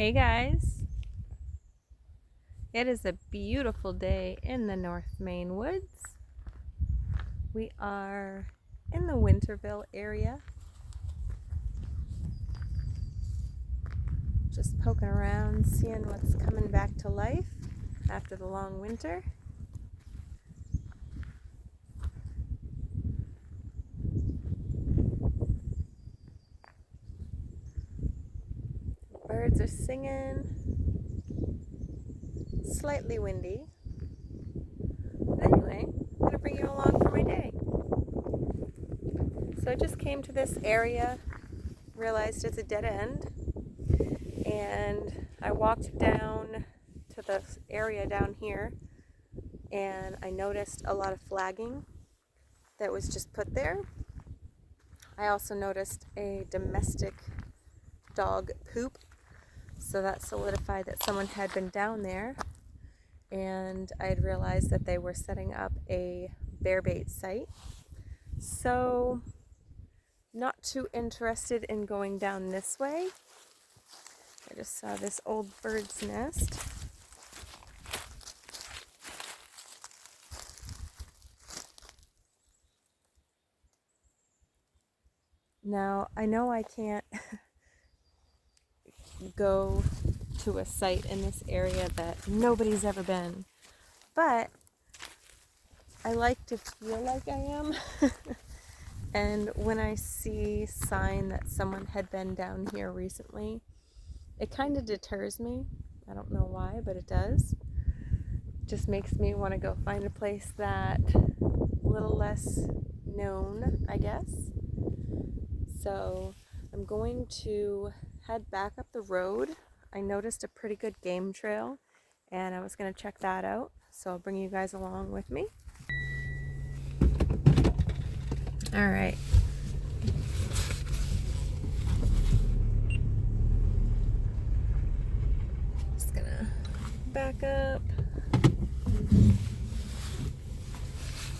Hey guys, it is a beautiful day in the North Maine woods. We are in the Winterville area, just poking around, seeing what's coming back to life after the long winter. Birds are singing, slightly windy. But anyway, I'm going to bring you along for my day. So I just came to this area, realized it's a dead end, and I walked down to the area down here and I noticed a lot of flagging that was just put there. I also noticed a domestic dog poop, so that solidified that someone had been down there, and I had realized that they were setting up a bear bait site. So not too interested in going down this way. I just saw this old bird's nest. Now, I know I can't go to a site in this area that nobody's ever been, but I like to feel like I am. And when I see sign that someone had been down here recently, it kind of deters me. I don't know why, but it does. Just makes me want to go find a place that a little less known, I guess. So I'm going to head back up the road. I noticed a pretty good game trail, and I was going to check that out. So I'll bring you guys along with me. All right. Just gonna back up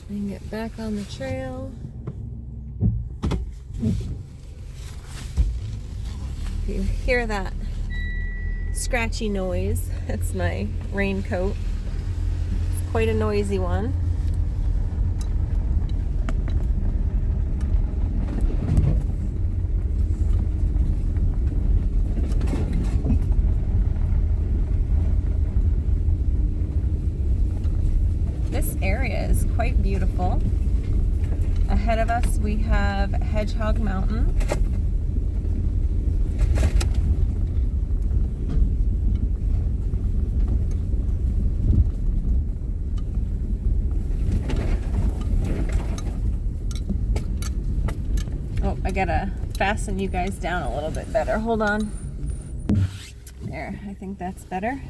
and get back on the trail. If you hear that scratchy noise, it's my raincoat. It's quite a noisy one. This area is quite beautiful. Ahead of us we have Hedgehog Mountain. Oh, I gotta fasten you guys down a little bit better. Hold on. There, I think that's better.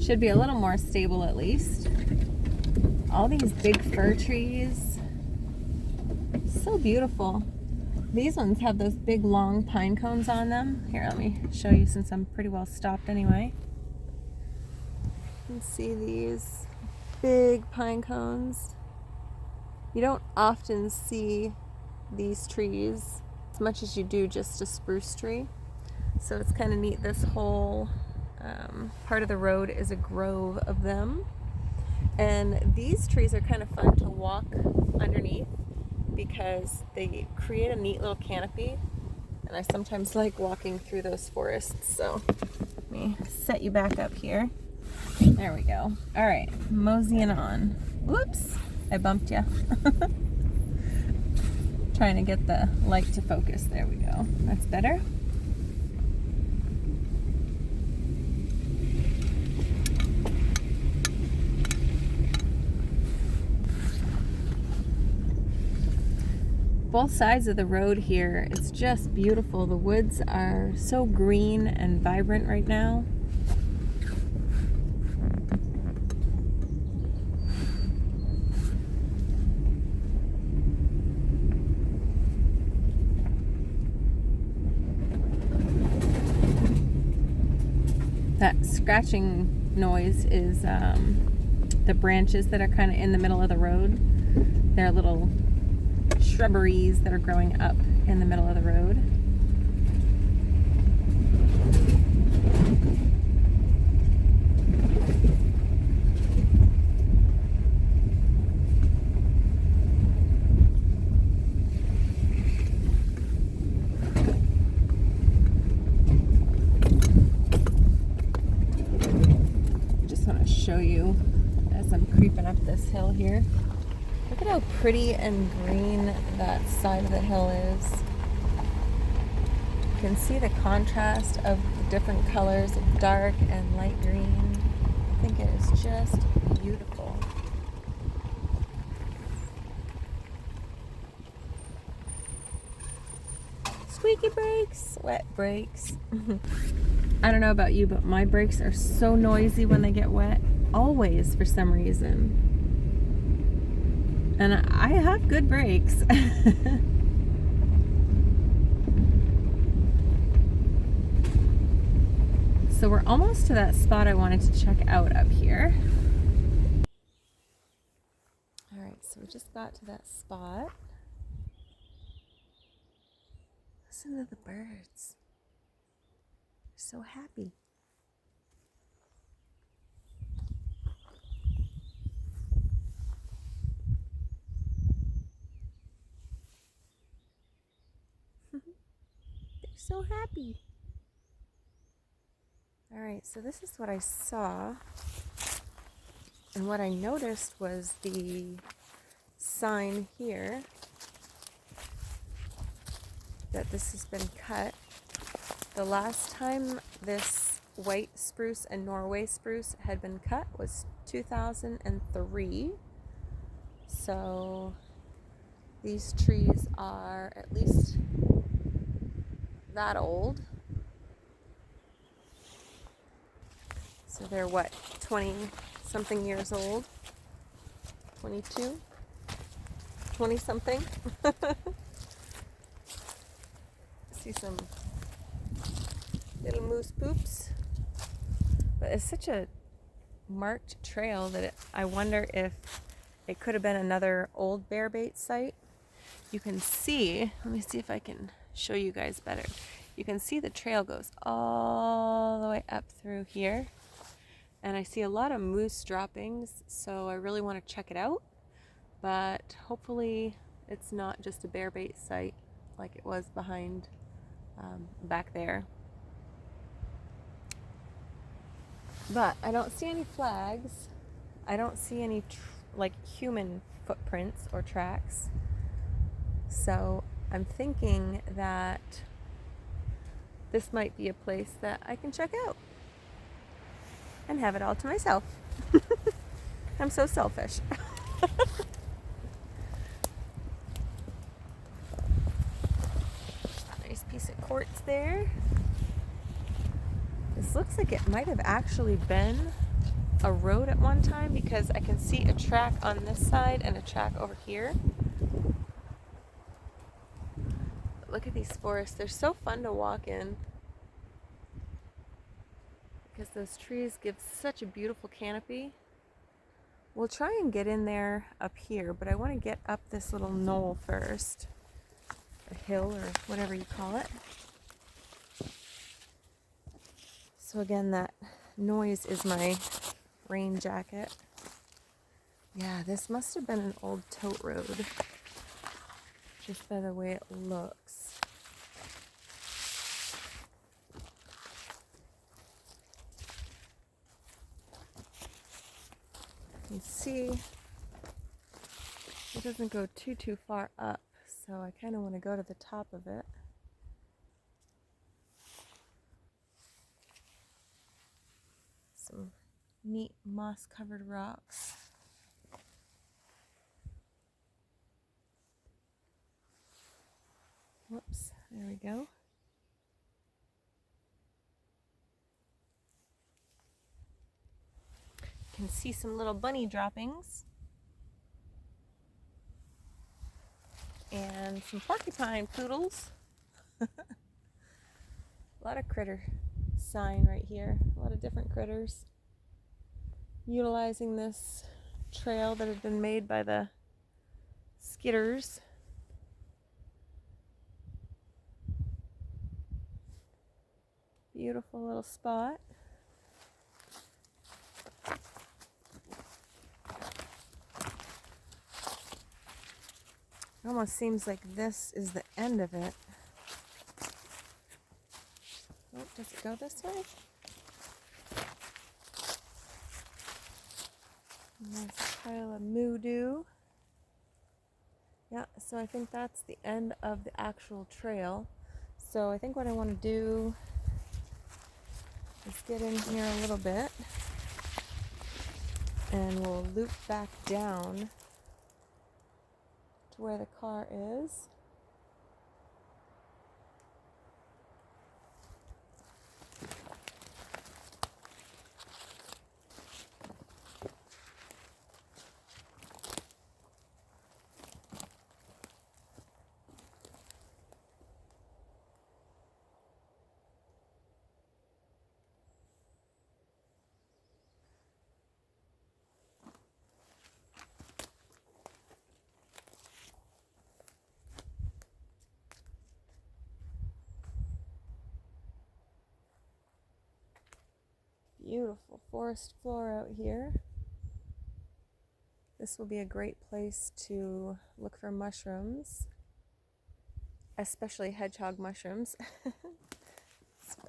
Should be a little more stable at least. All these big fir trees. So beautiful. These ones have those big long pine cones on them. Here, let me show you since I'm pretty well stopped anyway. You can see these big pine cones. You don't often see these trees as much as you do just a spruce tree. So it's kind of neat. This whole part of the road is a grove of them. And these trees are kind of fun to walk underneath because they create a neat little canopy. And I sometimes like walking through those forests. So let me set you back up here. There we go. All right, moseying on. Whoops, I bumped you. Trying to get the light to focus. There we go. That's better. Both sides of the road here, it's just beautiful. The woods are so green and vibrant right now. That scratching noise is the branches that are kind of in the middle of the road. They're little shrubberies that are growing up in the middle of the road. hill here. Look at how pretty and green that side of the hill is. You can see the contrast of the different colors of dark and light green. I think it is just beautiful. Squeaky brakes, wet brakes. I don't know about you, but my brakes are so noisy when they get wet. Always, for some reason. And I have good brakes. So we're almost to that spot I wanted to check out up here. All right, so we just got to that spot. Listen to the birds. They're so happy. They're so happy. All right, so this is what I saw. And what I noticed was the sign here that this has been cut. The last time this white spruce and Norway spruce had been cut was 2003. So these trees are at least that old. So they're what, 20 something years old? 22? 20 something? See some little moose poops. But it's such a marked trail that I wonder if it could have been another old bear bait site. You can see, let me see if I can show you guys better. You can see the trail goes all the way up through here. And I see a lot of moose droppings, so I really want to check it out. But hopefully it's not just a bear bait site like it was behind back there. But I don't see any flags. I don't see any like human footprints or tracks. So I'm thinking that this might be a place that I can check out and have it all to myself. I'm so selfish. Nice piece of quartz there. This looks like it might have actually been a road at one time because I can see a track on this side and a track over here. But look at these forests. They're so fun to walk in because those trees give such a beautiful canopy. We'll try and get in there up here, but I want to get up this little knoll first. A hill or whatever you call it. So again, that noise is my rain jacket. Yeah, this must have been an old tote road, just by the way it looks. You can see it doesn't go too far up, so I kind of want to go to the top of it. Some neat moss-covered rocks. Whoops, there we go. You can see some little bunny droppings. And some porcupine poodles. A lot of critter sign right here. A lot of different critters utilizing this trail that had been made by the skidders. Beautiful little spot. It almost seems like this is the end of it. Oh, does it go this way? Nice. pile of moo-doo. Yeah, so I think that's the end of the actual trail. So I think what I want to do is get in here a little bit and we'll loop back down to where the car is. Beautiful forest floor out here. This will be a great place to look for mushrooms, especially hedgehog mushrooms.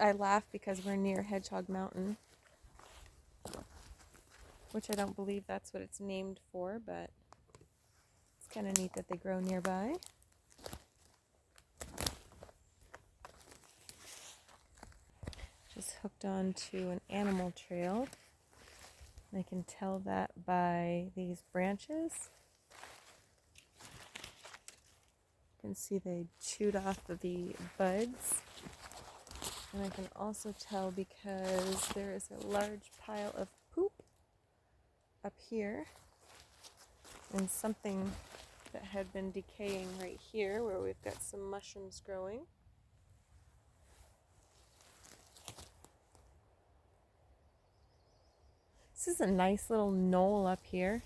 I laugh because we're near Hedgehog Mountain, which I don't believe that's what it's named for, but it's kind of neat that they grow nearby. Just hooked onto an animal trail. I can tell that by these branches. You can see they chewed off of the buds. And I can also tell because there is a large pile of poop up here and something that had been decaying right here where we've got some mushrooms growing. This is a nice little knoll up here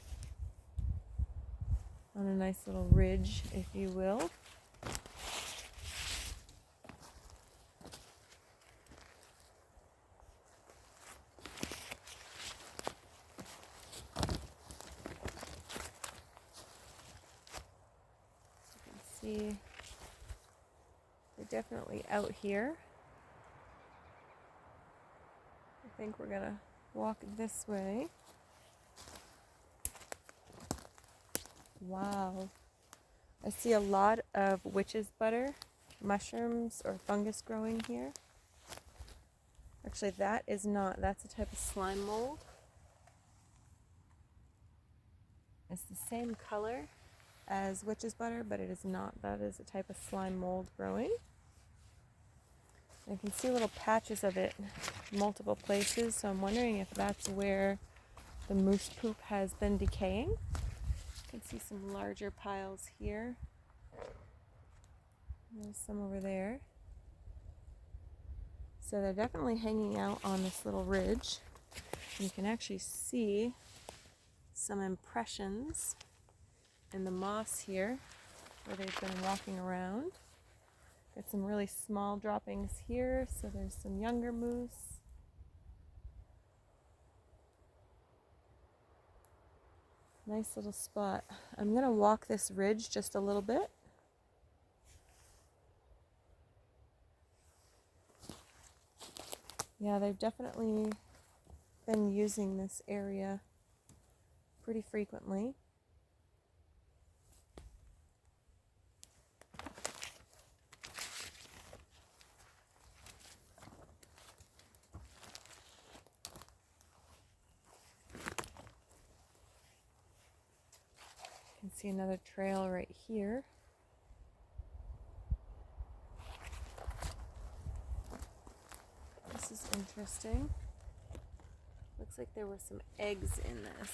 on a nice little ridge, if you will. You can see they're definitely out here. I think we're gonna walk this way. Wow. I see a lot of witch's butter, mushrooms, or fungus growing here. Actually, that is not. That's a type of slime mold. It's the same color as witch's butter, but it is not. That is a type of slime mold growing. I can see little patches of it multiple places, so I'm wondering if that's where the moose poop has been decaying. You can see some larger piles here. There's some over there. So they're definitely hanging out on this little ridge. You can actually see some impressions in the moss here where they've been walking around. Got some really small droppings here, so there's some younger moose. Nice little spot. I'm going to walk this ridge just a little bit. Yeah, they've definitely been using this area pretty frequently. You can see another trail right here. This is interesting. Looks like there were some eggs in this.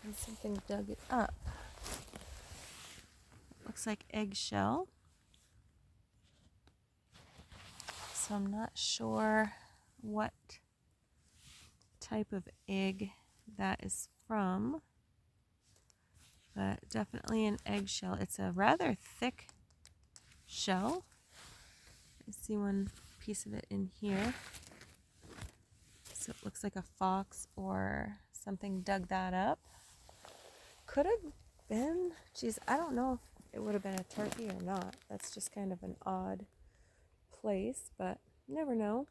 And something dug it up. Looks like eggshell. So I'm not sure what type of egg that is from, but definitely an eggshell. It's a rather thick shell. I see one piece of it in here. So it looks like a fox or something dug that up. Could have been, geez, I don't know if it would have been a turkey or not. That's just kind of an odd place, but you never know.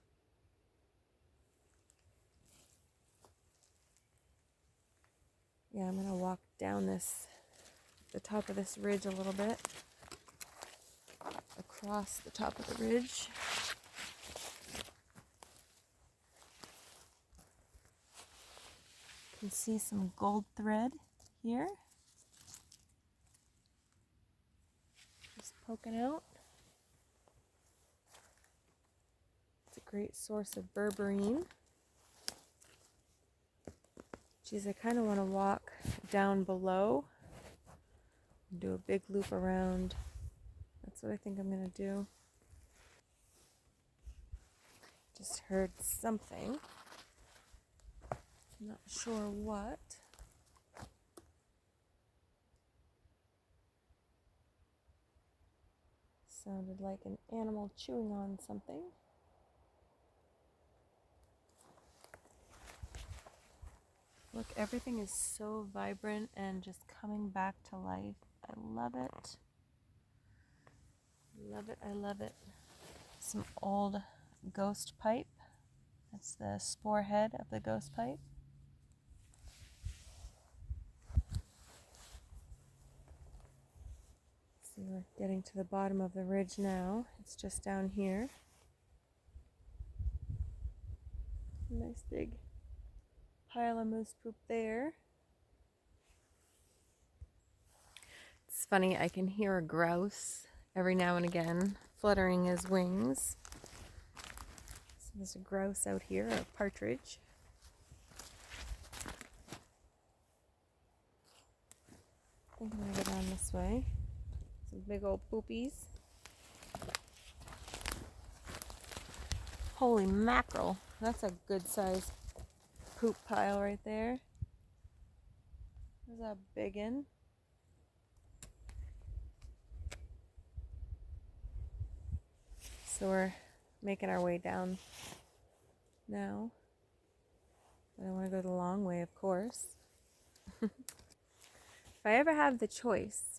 Yeah, I'm going to walk down the top of this ridge a little bit. Across the top of the ridge. You can see some gold thread here. Just poking out. It's a great source of berberine. Geez, I kind of want to walk down below and do a big loop around. That's what I think I'm going to do. Just heard something. I'm not sure what. Sounded like an animal chewing on something. Look, everything is so vibrant and just coming back to life. I love it. Love it, I love it. Some old ghost pipe. That's the spore head of the ghost pipe. See, we're getting to the bottom of the ridge now. It's just down here. Nice big pile of moose poop there. It's funny, I can hear a grouse every now and again fluttering his wings. So there's a grouse out here, a partridge. I think I'm going to go down this way. Some big old poopies. Holy mackerel, that's a good sized poop pile right there. There's a big one. So we're making our way down now. But I want to go the long way, of course. If I ever have the choice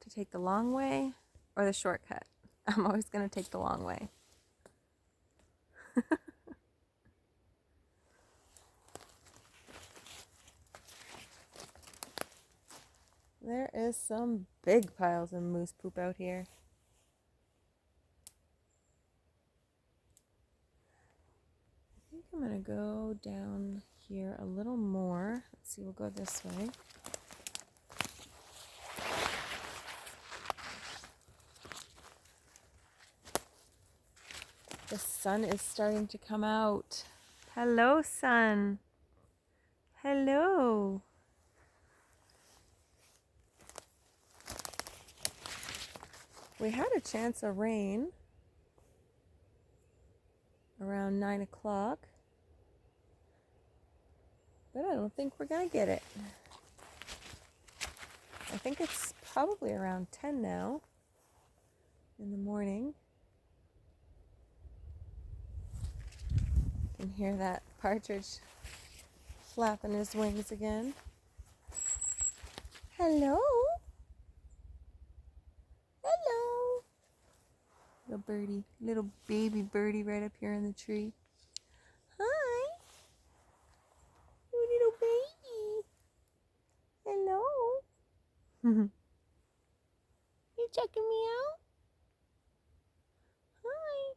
to take the long way or the shortcut, I'm always going to take the long way. There is some big piles of moose poop out here. I think I'm going to go down here a little more. Let's see, we'll go this way. The sun is starting to come out. Hello, sun. Hello. We had a chance of rain around 9 o'clock, but I don't think we're going to get it. I think it's probably around 10 now in the morning. You can hear that partridge flapping his wings again. Hello. Hello. Little birdie, little baby birdie right up here in the tree. Hi. You little baby. Hello. You checking me out? Hi.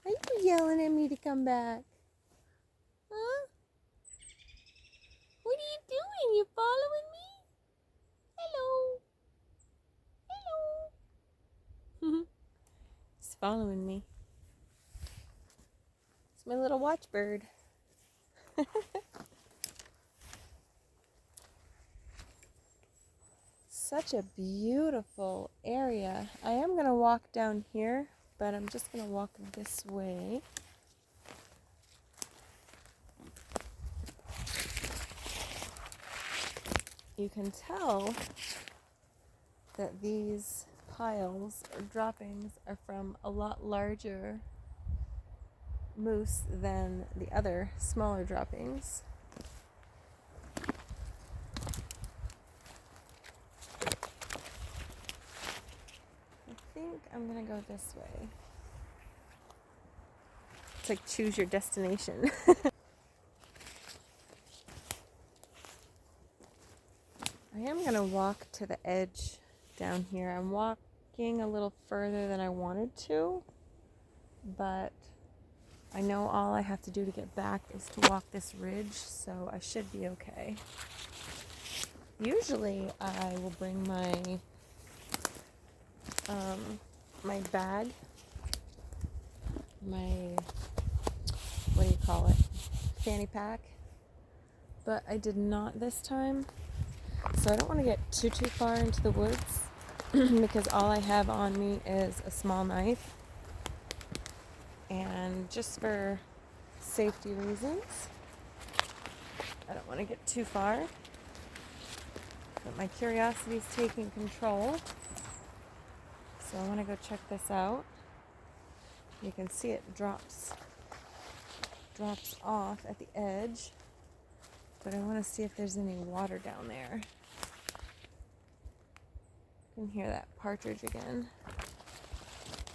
Are you yelling at me to come back? Huh? What are you doing? You following me? Hello. Hello. He's following me. It's my little watchbird. Such a beautiful area. I am going to walk down here, but I'm just going to walk this way. You can tell that these piles or droppings are from a lot larger moose than the other smaller droppings. I think I'm gonna go this way. It's like choose your destination. I am gonna walk to the edge down here. I'm walking a little further than I wanted to, but I know all I have to do to get back is to walk this ridge, so I should be okay. Usually I will bring my my bag, my, what do you call it, fanny pack, but I did not this time, so I don't want to get too far into the woods because all I have on me is a small knife, and just for safety reasons I don't want to get too far, but my curiosity is taking control. So I want to go check this out. You can see it drops off at the edge, but I want to see if there's any water down there. You can hear that partridge again.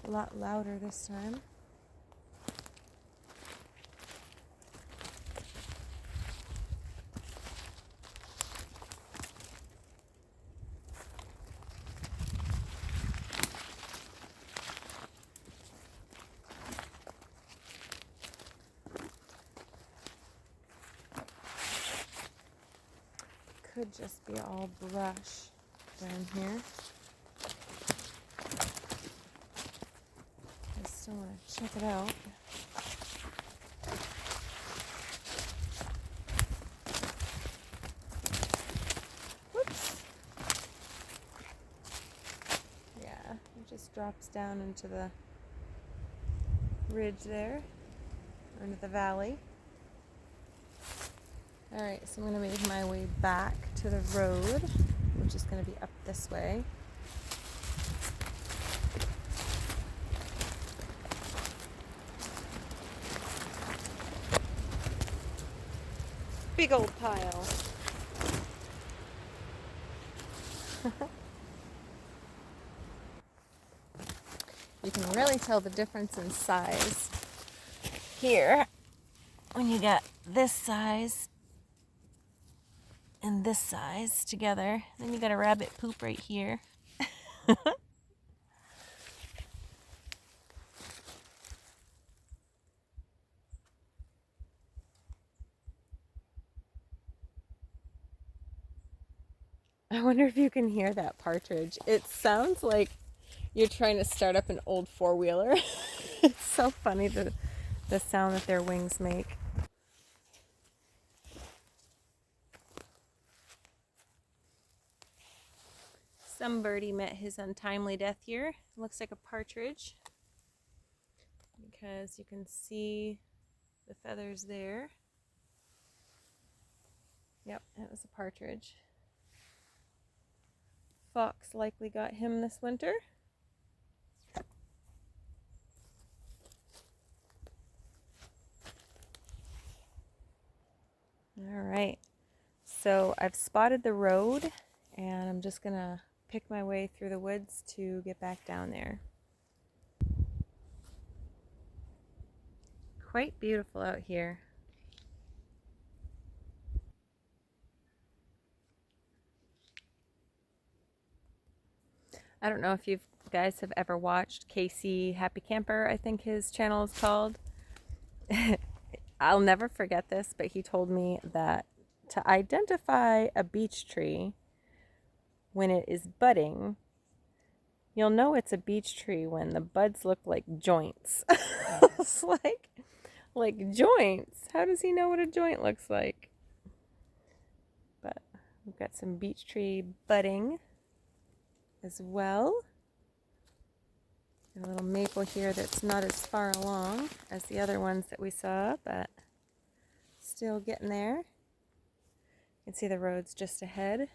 A lot louder this time. Could just be all brush down here. I still want to check it out. Whoops. Yeah, it just drops down into the ridge there, or into the valley. Alright, so I'm going to make my way back to the road, which is going to be up this way. Big old pile. You can really tell the difference in size here when you got this size and this size together. Then you got a rabbit poop right here. I wonder if you can hear that partridge. It sounds like you're trying to start up an old four-wheeler. It's so funny, the sound that their wings make. Some birdie met his untimely death here. It looks like a partridge because you can see the feathers there. Yep, it was a partridge. Fox likely got him this winter. All right, so I've spotted the road and I'm just gonna pick my way through the woods to get back down there. Quite beautiful out here. I don't know if you guys have ever watched Casey Happy Camper, I think his channel is called. I'll never forget this, but he told me that to identify a beech tree when it is budding, you'll know it's a beech tree when the buds look like joints. It's like joints. How does he know what a joint looks like? But we've got some beech tree budding as well. A little maple here that's not as far along as the other ones that we saw, but still getting there. You can see the roads just ahead.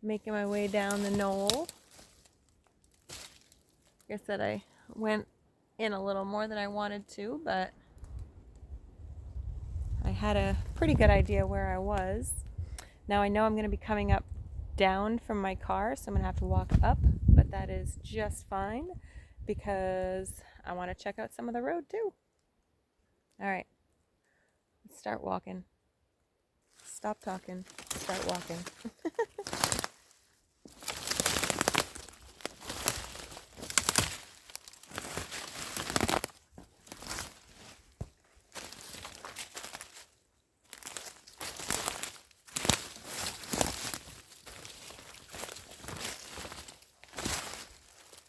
Making my way down the knoll. Like I said, I went in a little more than I wanted to, but I had a pretty good idea where I was. Now I know I'm going to be coming up down from my car, so I'm going to have to walk up, but that is just fine because I want to check out some of the road too. All right, let's start walking. Stop talking, start walking.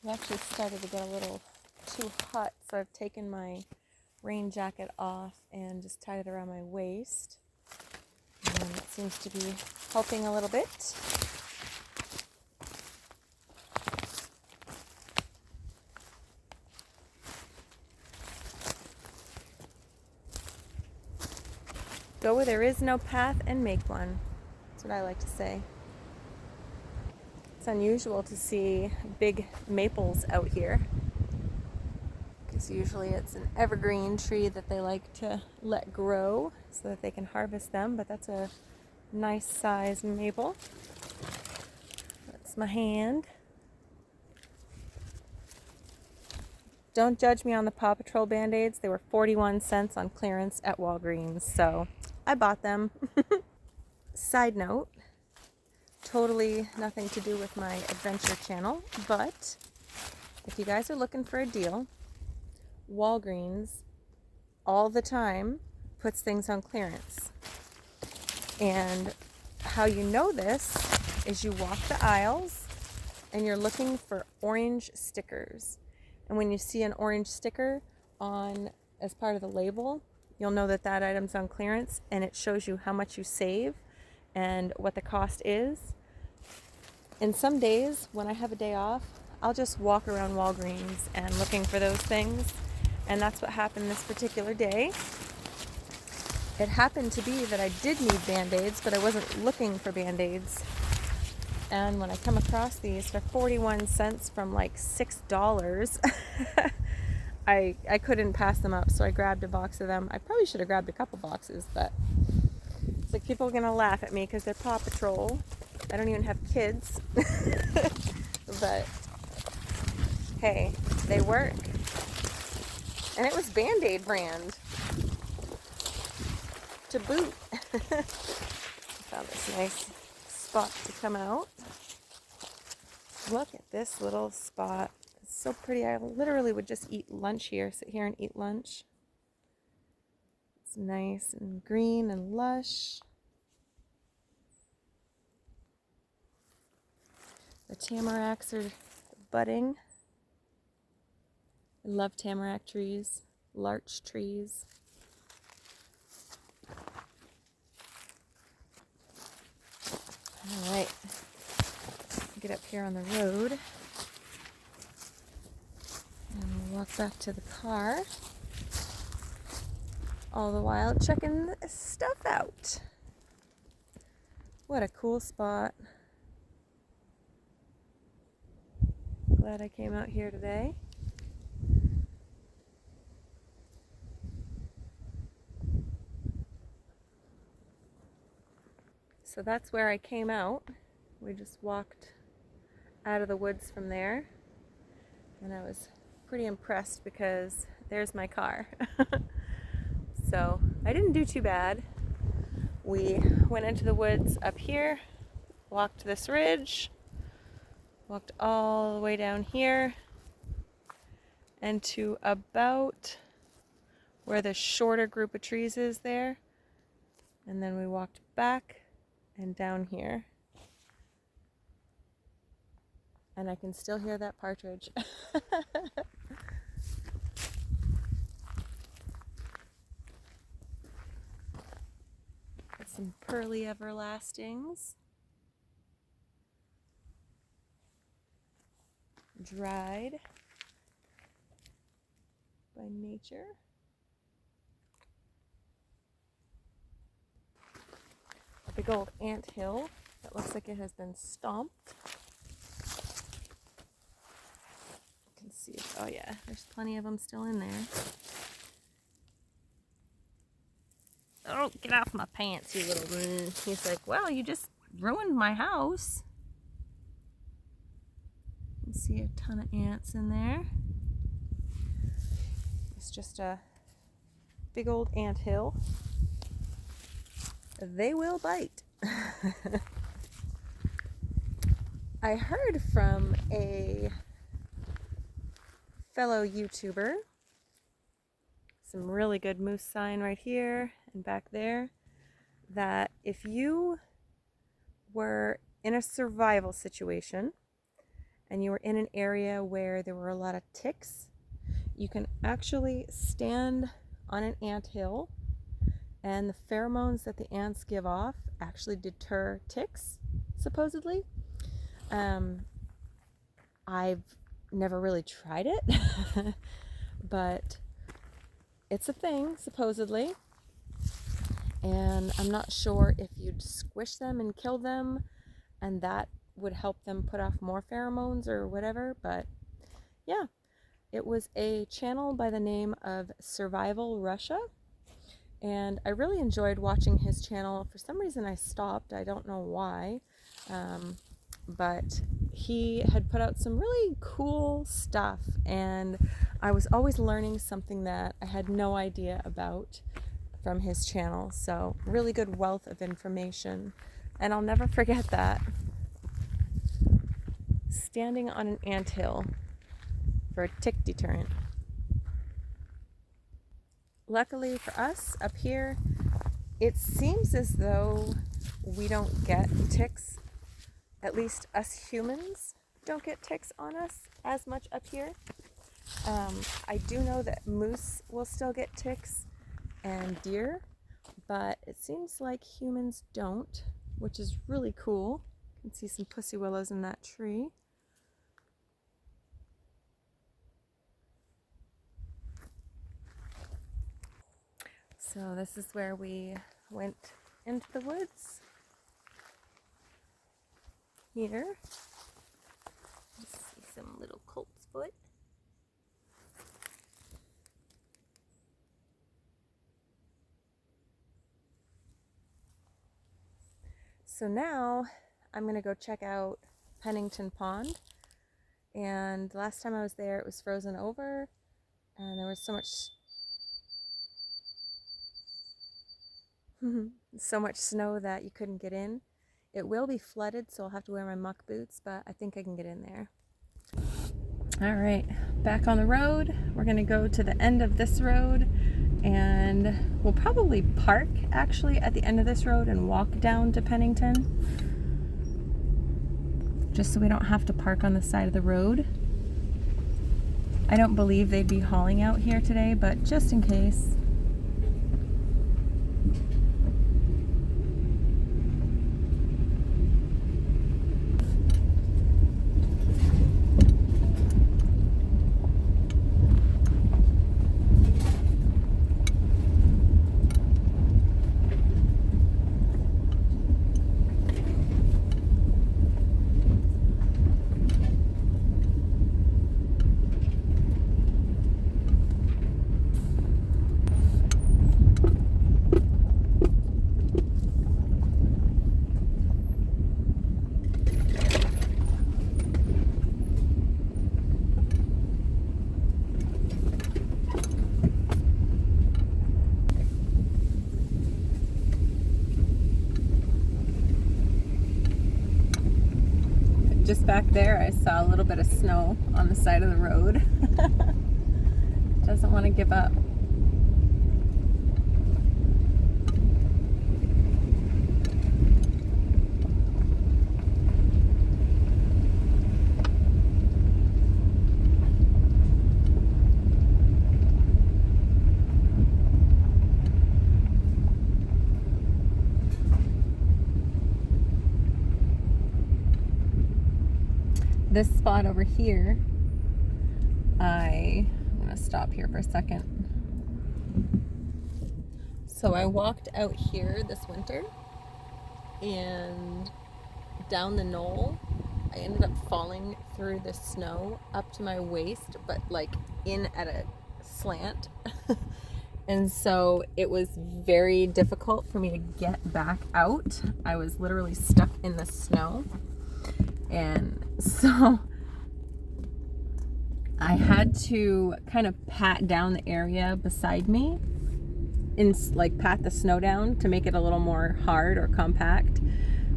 It actually started to get a little too hot, so I've taken my rain jacket off and just tied it around my waist. And it seems to be helping a little bit. Go where there is no path and make one. That's what I like to say. It's unusual to see big maples out here, because usually it's an evergreen tree that they like to let grow so that they can harvest them, but that's a nice size maple. That's my hand. Don't judge me on the Paw Patrol Band-Aids. They were 41 cents on clearance at Walgreens, so I bought them. Side note, totally nothing to do with my adventure channel, but if you guys are looking for a deal, Walgreens all the time puts things on clearance. And how you know this is you walk the aisles and you're looking for orange stickers. And when you see an orange sticker on as part of the label, you'll know that that item's on clearance, and it shows you how much you save and what the cost is. And some days when I have a day off, I'll just walk around Walgreens and looking for those things. And that's what happened this particular day. It happened to be that I did need Band-Aids, but I wasn't looking for Band-Aids. And when I come across these for 41 cents from like $6, I couldn't pass them up, so I grabbed a box of them. I probably should have grabbed a couple boxes, but it's like people are going to laugh at me because they're Paw Patrol. I don't even have kids. But hey, they work. And it was Band-Aid brand to boot. I found this nice spot to come out. Look at this little spot. It's so pretty. I literally would just eat lunch here, sit here and eat lunch. It's nice and green and lush. The tamaracks are budding. I love tamarack trees, larch trees. All right, get up here on the road and we'll walk back to the car, all the while checking this stuff out. What a cool spot. Glad I came out here today. So that's where I came out. We just walked out of the woods from there, and I was pretty impressed because there's my car. So I didn't do too bad. We went into the woods up here, walked this ridge, walked all the way down here, and to about where the shorter group of trees is there, and then we walked back and down here, and I can still hear that partridge. Got some pearly everlastings, dried by nature. A big old ant hill that looks like it has been stomped. You can see if, oh yeah, there's plenty of them still in there. Oh, get off my pants, you little... He's like, well, you just ruined my house. You see a ton of ants in there. It's just a big old ant hill. They will bite. I heard from a fellow YouTuber, some really good moose sign right here and back there, that if you were in a survival situation and you were in an area where there were a lot of ticks, you can actually stand on an ant hill, and the pheromones that the ants give off actually deter ticks, supposedly. I've never really tried it, but it's a thing, supposedly. And I'm not sure if you'd squish them and kill them, and that would help them put off more pheromones or whatever, but yeah. It was a channel by the name of Survival Russia, and I really enjoyed watching his channel. For some reason I stopped, I don't know why, but he had put out some really cool stuff, and I was always learning something that I had no idea about from his channel. So really good wealth of information, and I'll never forget that. Standing on an anthill for a tick deterrent. Luckily for us up here, it seems as though we don't get ticks, at least us humans don't get ticks on us as much up here. I do know that moose will still get ticks and deer, but it seems like humans don't, which is really cool. You can see some pussy willows in that tree. So this is where we went into the woods. Here, you see some little colt's foot. So now I'm going to go check out Pennington Pond. And the last time I was there, it was frozen over, and there was so much snow that you couldn't get in. It will be flooded, so I'll have to wear my muck boots, but I think I can get in there. All right, back on the road. We're gonna go to the end of this road, and we'll probably park actually at the end of this road and walk down to Pennington, just so we don't have to park on the side of the road. I don't believe they'd be hauling out here today, but just in case. Just back there, I saw a little bit of snow on the side of the road. Doesn't want to give up. This spot over here, I'm gonna stop here for a second. So I walked out here this winter, and down the knoll, I ended up falling through the snow up to my waist, but like in at a slant. And so it was very difficult for me to get back out. I was literally stuck in the snow. And so I had to kind of pat down the area beside me and like pat the snow down to make it a little more hard or compact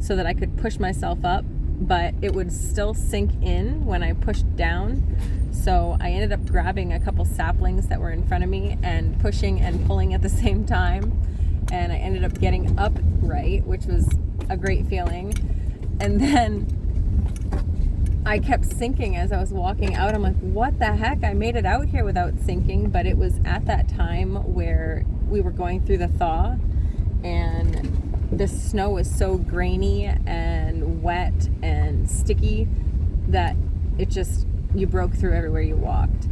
so that I could push myself up, but it would still sink in when I pushed down. So I ended up grabbing a couple saplings that were in front of me and pushing and pulling at the same time. And I ended up getting upright, which was a great feeling. And then I kept sinking as I was walking out. I'm like, what the heck? I made it out here without sinking, but it was at that time where we were going through the thaw and the snow was so grainy and wet and sticky that it just, you broke through everywhere you walked.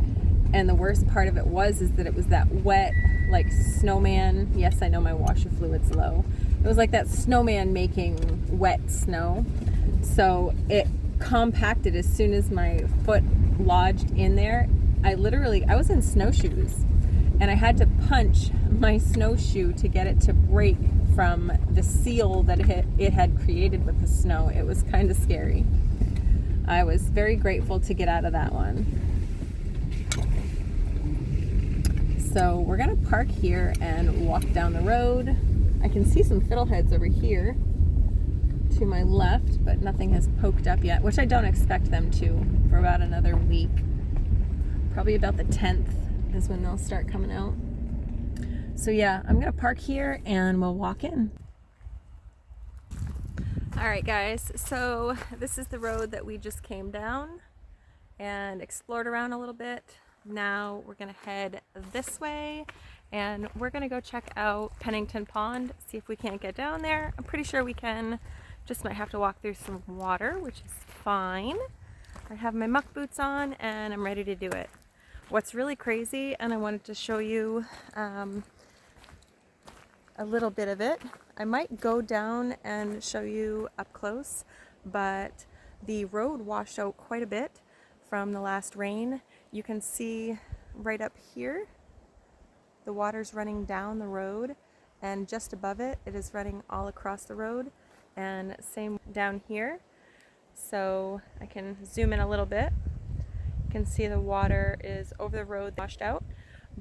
And the worst part of it is that it was that wet, like snowman. Yes, I know my washer fluid's low. It was like that snowman making wet snow. So it compacted as soon as my foot lodged in there. I was in snowshoes and I had to punch my snowshoe to get it to break from the seal that it had created with the snow. It was kind of scary. I was very grateful to get out of that one. So we're gonna park here and walk down the road. I can see some fiddleheads over here to my left, but nothing has poked up yet, which I don't expect them to for about another week. Probably about the 10th is when they'll start coming out. So yeah, I'm gonna park here and we'll walk in. All right guys, so this is the road that we just came down and explored around a little bit. Now we're gonna head this way and we're gonna go check out Pennington Pond, see if we can't get down there. I'm pretty sure we can. Just might have to walk through some water, which is fine. I have my muck boots on and I'm ready to do it. What's really crazy, and I wanted to show you a little bit of it. I might go down and show you up close, but the road washed out quite a bit from the last rain. You can see right up here, the water's running down the road, and just above it, it is running all across the road. And same down here. So I can zoom in a little bit. You can see the water is over the road, washed out,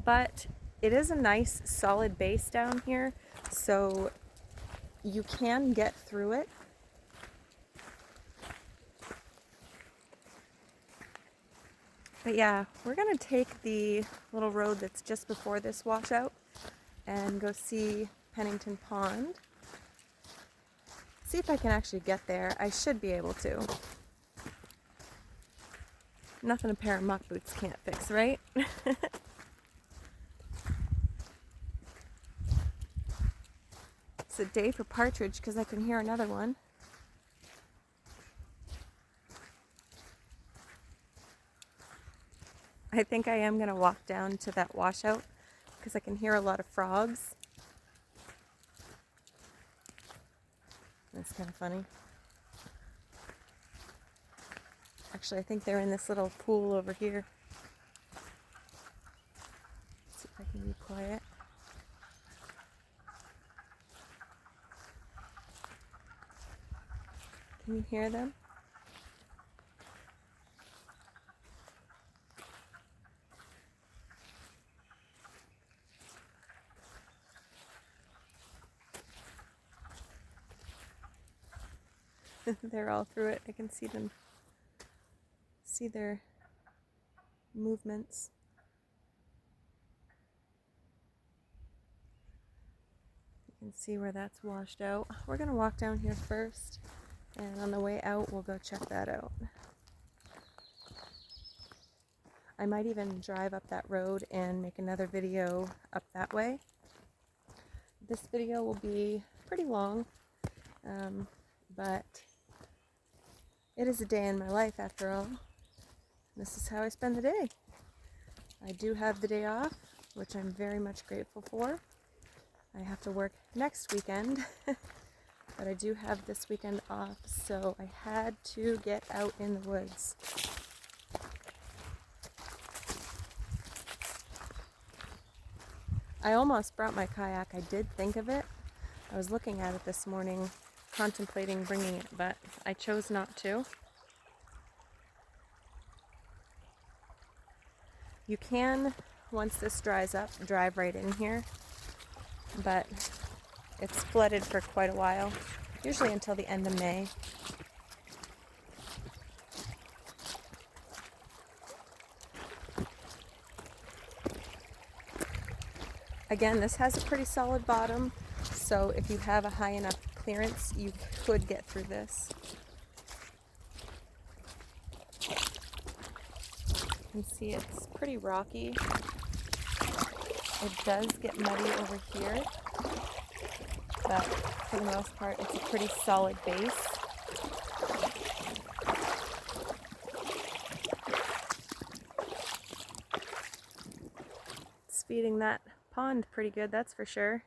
but it is a nice solid base down here, so you can get through it. But yeah, we're gonna take the little road that's just before this washout and go see Pennington Pond. See if I can actually get there. I should be able to. Nothing a pair of muck boots can't fix, right? It's a day for partridge because I can hear another one. I think I am going to walk down to that washout because I can hear a lot of frogs. That's kind of funny. Actually, I think they're in this little pool over here. Let's see if I can be quiet. Can you hear them? They're all through it. I can see them, see their movements. You can see where that's washed out. We're going to walk down here first, and on the way out we'll go check that out. I might even drive up that road and make another video up that way. This video will be pretty long, but it is a day in my life after all. This is how I spend the day. I do have the day off, which I'm very much grateful for. I have to work next weekend, But I do have this weekend off, so I had to get out in the woods. I almost brought my kayak. I did think of it. I was looking at it this morning, contemplating bringing it, but I chose not to. You can, once this dries up, drive right in here, but it's flooded for quite a while, usually until the end of May. Again, this has a pretty solid bottom, so if you have a high enough clearance, you could get through this. You can see it's pretty rocky. It does get muddy over here, but for the most part, it's a pretty solid base. It's feeding that pond pretty good, that's for sure.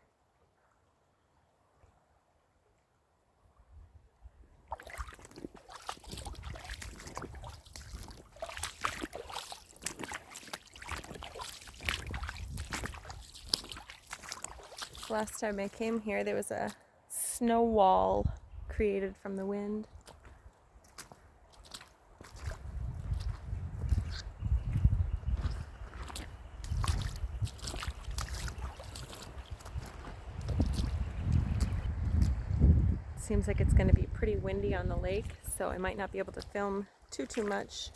Last time I came here, there was a snow wall created from the wind. Seems like it's going to be pretty windy on the lake, so I might not be able to film too much,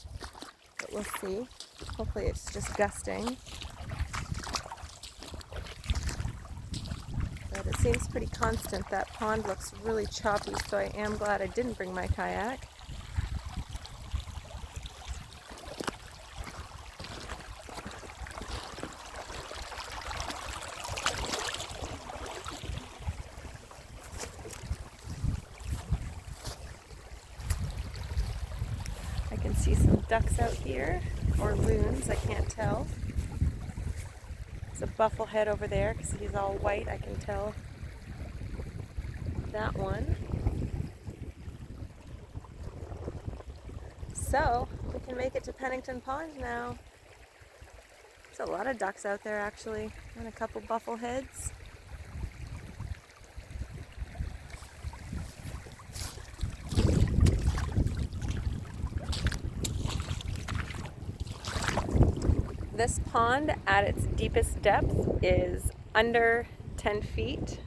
but we'll see. Hopefully it's just gusting. But it seems pretty constant. That pond looks really choppy, so I am glad I didn't bring my kayak. I can see some ducks out here, or loons, I can't tell. There's a bufflehead over there because he's all white, I can tell. That one. So, we can make it to Pennington Pond now. There's a lot of ducks out there actually, and a couple buffleheads. This pond at its deepest depth is under 10 feet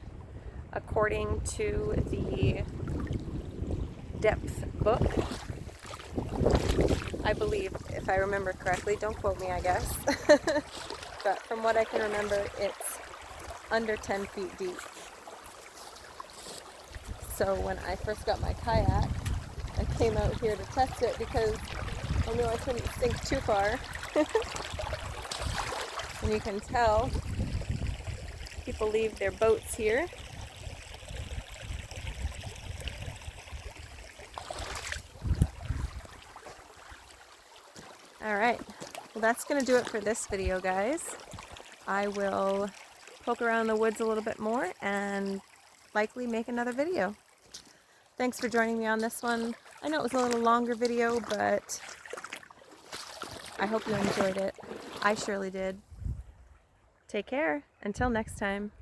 according to the depth book. I believe, if I remember correctly, don't quote me I guess, but from what I can remember it's under 10 feet deep. So when I first got my kayak, I came out here to test it because I knew I couldn't sink too far. And you can tell people leave their boats here. Alright, well that's going to do it for this video, guys. I will poke around the woods a little bit more and likely make another video. Thanks for joining me on this one. I know it was a little longer video, but I hope you enjoyed it. I surely did. Take care. Until next time.